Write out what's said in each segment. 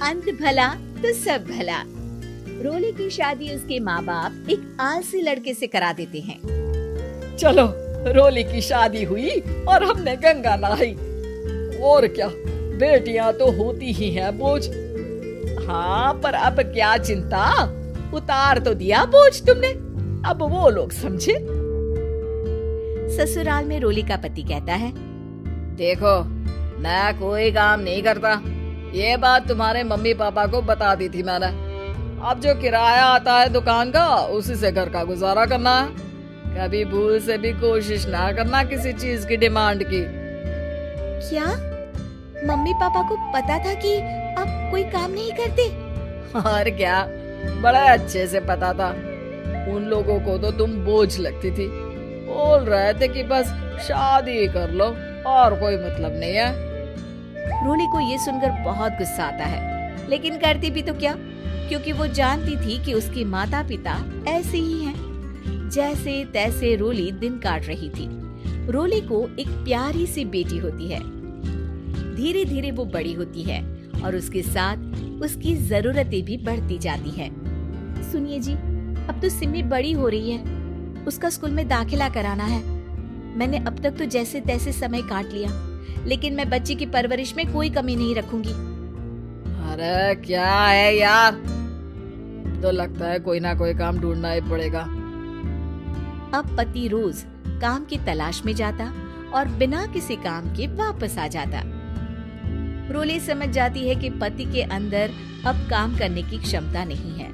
अंत भला तो सब भला। रोली की शादी उसके माँ बाप एक आलसी लड़के से करा देते हैं। चलो, रोली की शादी हुई और हमने गंगा नहाई। और क्या, बेटियां तो होती ही हैं बोझ। हाँ, पर अब क्या चिंता, उतार तो दिया बोझ तुमने, अब वो लोग समझे। ससुराल में रोली का पति कहता है, देखो, मैं कोई काम नहीं करता, ये बात तुम्हारे मम्मी पापा को बता दी थी मैंने। अब जो किराया आता है दुकान का, उसी से घर का गुजारा करना है। कभी भूल से भी कोशिश ना करना किसी चीज की डिमांड की। क्या मम्मी पापा को पता था कि आप कोई काम नहीं करते? और क्या, बड़ा अच्छे से पता था। उन लोगों को तो तुम बोझ लगती थी, बोल रहे थे कि बस शादी कर लो और कोई मतलब नहीं है। रोली को ये सुनकर बहुत गुस्सा आता है, लेकिन करती भी तो क्या, क्योंकि वो जानती थी कि उसके माता पिता ऐसे ही हैं। जैसे तैसे रोली दिन काट रही थी। रोली को एक प्यारी सी बेटी होती है। धीरे धीरे वो बड़ी होती है और उसके साथ उसकी जरूरतें भी बढ़ती जाती है। सुनिए जी, अब तो सिमी बड़ी हो रही है, उसका स्कूल में दाखिला कराना है। मैंने अब तक तो जैसे तैसे समय काट लिया, लेकिन मैं बच्ची की परवरिश में कोई कमी नहीं रखूंगी। अरे क्या है यार, तो लगता है कोई ना कोई काम ढूंढना ही पड़ेगा। अब पति रोज काम की तलाश में जाता और बिना किसी काम के वापस आ जाता। रोली समझ जाती है कि पति के अंदर अब काम करने की क्षमता नहीं है।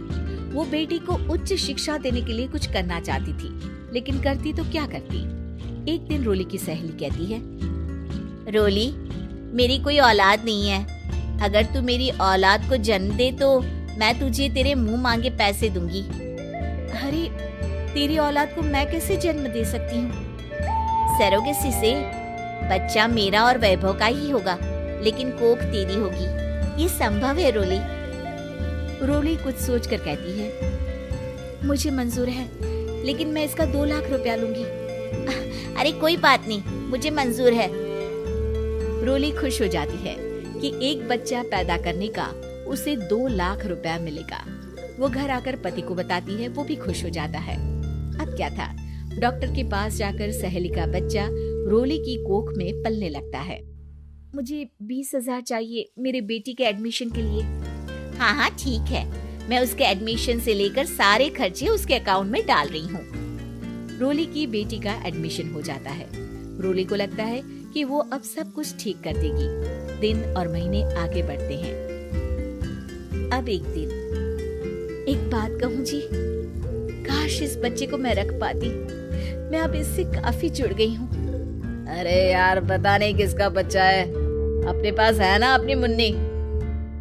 वो बेटी को उच्च शिक्षा देने के लिए कुछ करना चाहती थी, लेकिन करती तो क्या करती। एक दिन रोली की सहेली कहती है, रोली, मेरी कोई औलाद नहीं है। अगर तू मेरी औलाद को जन्म दे तो मैं तुझे तेरे मुंह मांगे पैसे दूंगी। अरे, तेरी औलाद को मैं कैसे जन्म दे सकती हूँ? सरोगेसी से बच्चा मेरा और वैभव का ही होगा, लेकिन कोख तेरी होगी। ये संभव है रोली। रोली कुछ सोचकर कहती है, मुझे मंजूर है, लेकिन मैं इसका 2 लाख रुपया लूंगी। अरे कोई बात नहीं, मुझे मंजूर है। रोली खुश हो जाती है कि एक बच्चा पैदा करने का उसे 2 लाख रुपया मिलेगा। वो घर आकर पति को बताती है, वो भी खुश हो जाता है। अब क्या था, डॉक्टर के पास जाकर सहेली का बच्चा रोली की कोख में पलने लगता है। मुझे 20,000 चाहिए मेरे बेटी के एडमिशन के लिए। हाँ हाँ ठीक है, मैं उसके एडमिशन से लेकर सारे खर्चे उसके अकाउंट में डाल रही हूँ। रोली की बेटी का एडमिशन हो जाता है। रोली को लगता है कि वो अब सब कुछ ठीक कर देगी। दिन और महीने आगे बढ़ते हैं। अब एक दिन, एक बात कहूँ जी, काश इस बच्चे को मैं रख पाती। मैं अब इससे काफी जुड़ गई हूँ। अरे यार, पता नहीं किसका बच्चा है, अपने पास है ना अपनी मुन्नी।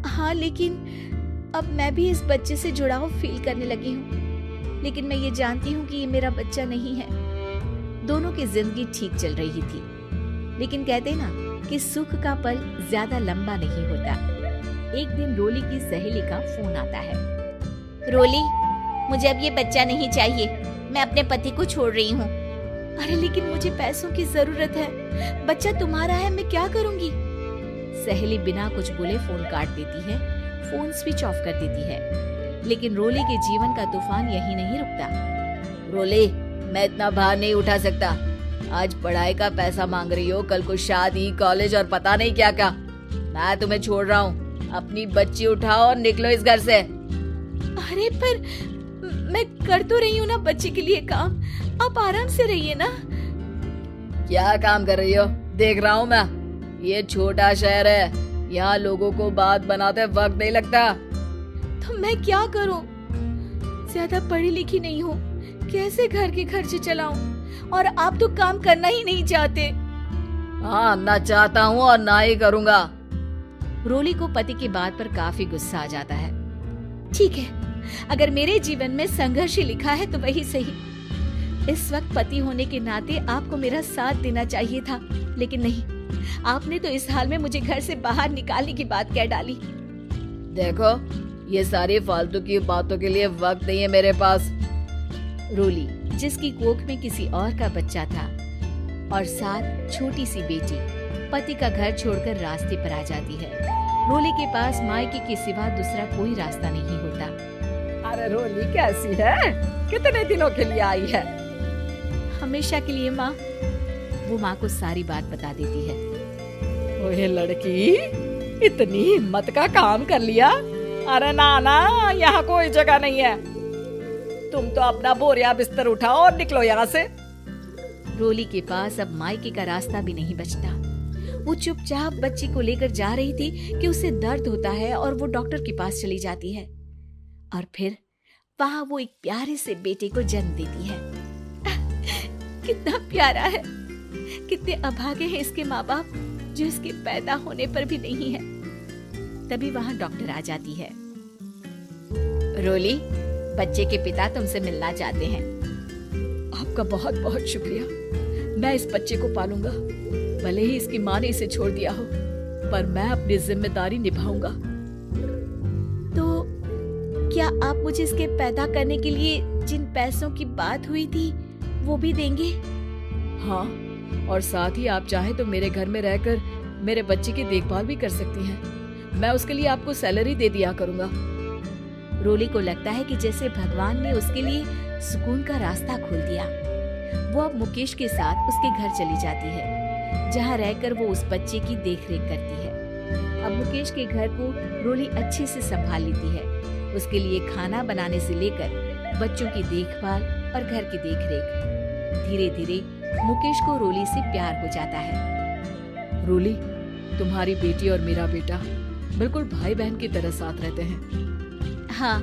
हाँ, लेकिन अब मैं भी इस बच्चे से जुड़ाव फील करने लगी हूँ, लेकिन मैं ये जानती हूँ कि ये मेरा बच्चा नहीं है। दोनों की जिंदगी ठीक चल रही थी, लेकिन कहते ना कि सुख का पल ज्यादा लंबा नहीं होता। एक दिन रोली की सहेली का फोन आता है। रोली, मुझे अब ये बच्चा नहीं चाहिए, मैं अपने पति को छोड़ रही हूँ। अरे लेकिन मुझे पैसों की जरूरत है, बच्चा तुम्हारा है, मैं क्या करूँगी? सहेली बिना कुछ बोले फोन काट देती है, फोन स्विच ऑफ कर देती है। लेकिन रोली के जीवन का तूफान यही नहीं रुकता। रोली, मैं इतना भार नहीं उठा सकता। आज पढ़ाई का पैसा मांग रही हो, कल को शादी, कॉलेज और पता नहीं क्या क्या। मैं तुम्हें छोड़ रहा हूँ, अपनी बच्ची उठाओ और निकलो इस घर से। अरे पर मैं कर तो रही हूँ ना बच्चे के लिए काम, आप आराम से रहिए ना। क्या काम कर रही हो? देख रहा हूँ मैं। ये छोटा शहर है, यहाँ लोगों को बात बनाते वक्त नहीं लगता। तो मैं क्या करूँ? ज्यादा पढ़ी लिखी नहीं हूँ, कैसे घर के खर्चे चलाऊं? और आप तो काम करना ही नहीं चाहते। हाँ, ना चाहता हूँ और ना ही करूँगा। रोली को पति की बात पर काफी गुस्सा आ जाता है। ठीक है, अगर मेरे जीवन में संघर्ष ही लिखा है तो वही सही। इस वक्त पति होने के नाते आपको मेरा साथ देना चाहिए था, लेकिन नहीं, आपने तो इस हाल में मुझे घर से बाहर निकालने की बात कह डाली। देखो, ये सारी फालतू की बातों के लिए वक्त नहीं है मेरे पास। रोली, जिसकी कोख में किसी और का बच्चा था और साथ छोटी सी बेटी, पति का घर छोड़कर रास्ते पर आ जाती है। रोली के पास मायके के सिवा दूसरा कोई रास्ता नहीं होता। अरे रोली कैसी है? कितने दिनों के लिए आई है? हमेशा के लिए माँ। वो माँ को सारी बात बता देती है। ओए लड़की, इतनी हिम्मत का काम कर लिया। अरे ना ना, यहाँ कोई जगह नहीं है। तुम तो अपना बोरिया बिस्तर उठाओ और निकलो यहाँ से। रोली के पास अब मायके का रास्ता भी नहीं बचता। वो चुपचाप बच्ची को लेकर जा रही थी कि उसे दर्द होता है और वो डॉक्टर के पास चली जाती है और फिर वहां वो एक प्यारे से बेटे को जन्म देती है। कितना प्यारा है, कितने अभागे हैं इसके माँ बाप जो इसके पैदा होने पर भी नहीं है। तभी वहां डॉक्टर आ जाती है। रोली, बच्चे के पिता तुमसे मिलना चाहते हैं। आपका बहुत बहुत शुक्रिया। मैं इस बच्चे को पालूंगा, भले ही इसकी माँ ने इसे छोड़ दिया हो, पर मैं अपनी जिम्मेदारी निभाऊंगा। तो क्या आप मुझे इसके पैदा करने के लिए जिन पैसों की बात हुई थी वो भी देंगे? हाँ, और साथ ही आप चाहे तो मेरे घर में रहकर मेरे बच्चे की देखभाल भी कर सकती हैं। मैं उसके लिए आपको सैलरी दे दिया करूंगा। रोली को लगता है कि जैसे भगवान ने उसके लिए सुकून का रास्ता खोल दिया। वो अब मुकेश के साथ उसके घर चली जाती है, जहाँ रहकर वो उस बच्चे की देखरेख करती है। अब मुकेश के घर को रोली अच्छे से संभाल लेती है। उसके लिए खाना बनाने से लेकर बच्चों की देखभाल और घर की देखरेख। धीरे धीरे मुकेश को रोली से प्यार हो जाता है। रोली, तुम्हारी बेटी और मेरा बेटा बिल्कुल भाई बहन की तरह साथ रहते हैं। हाँ,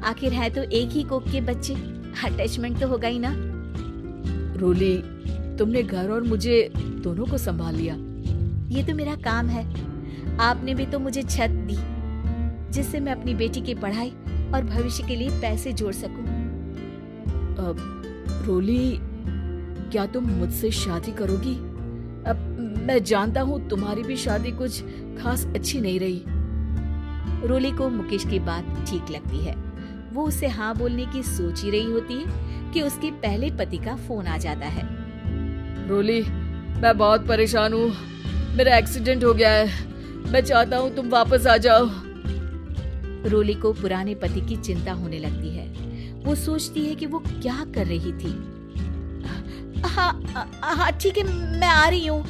आखिर है तो एक ही कोख के बच्चे, अटैचमेंट तो होगा ही ना। रोली, तुमने घर और मुझे दोनों को संभाल लिया। ये तो मेरा काम है। आपने भी तो मुझे छत दी जिससे मैं अपनी बेटी की पढ़ाई और भविष्य के लिए पैसे जोड़ सकूं। रोली, क्या तुम मुझसे शादी करोगी? अब मैं जानता हूँ तुम्हारी भी शादी कुछ खास अच्छी नहीं रही। रोली को मुकेश की बात ठीक लगती है। वो उसे हाँ बोलने की सोच ही रही होती है कि उसके पहले पति का फोन आ जाता है। रोली, मैं बहुत परेशान हूँ। मेरा एक्सीडेंट हो गया है। मैं चाहता हूँ तुम वापस आ जाओ। रोली को पुराने पति की चिंता होने लगती है। वो सोचती है कि वो क्या कर रही थी। हाँ ठीक है, मैं आ रही हूँ।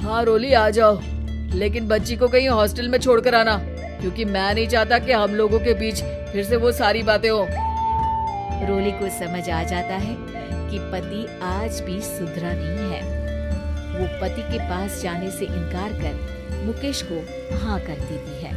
हाँ रोली, आ जाओ, लेकिन बच्ची को कहीं हॉस्टल में छोड़कर आना, क्योंकि मैं नहीं चाहता कि हम लोगों के बीच फिर से वो सारी बातें हो। रोली को समझ आ जाता है कि पति आज भी सुधरा नहीं है। वो पति के पास जाने से इनकार कर मुकेश को हाँ कर देती है।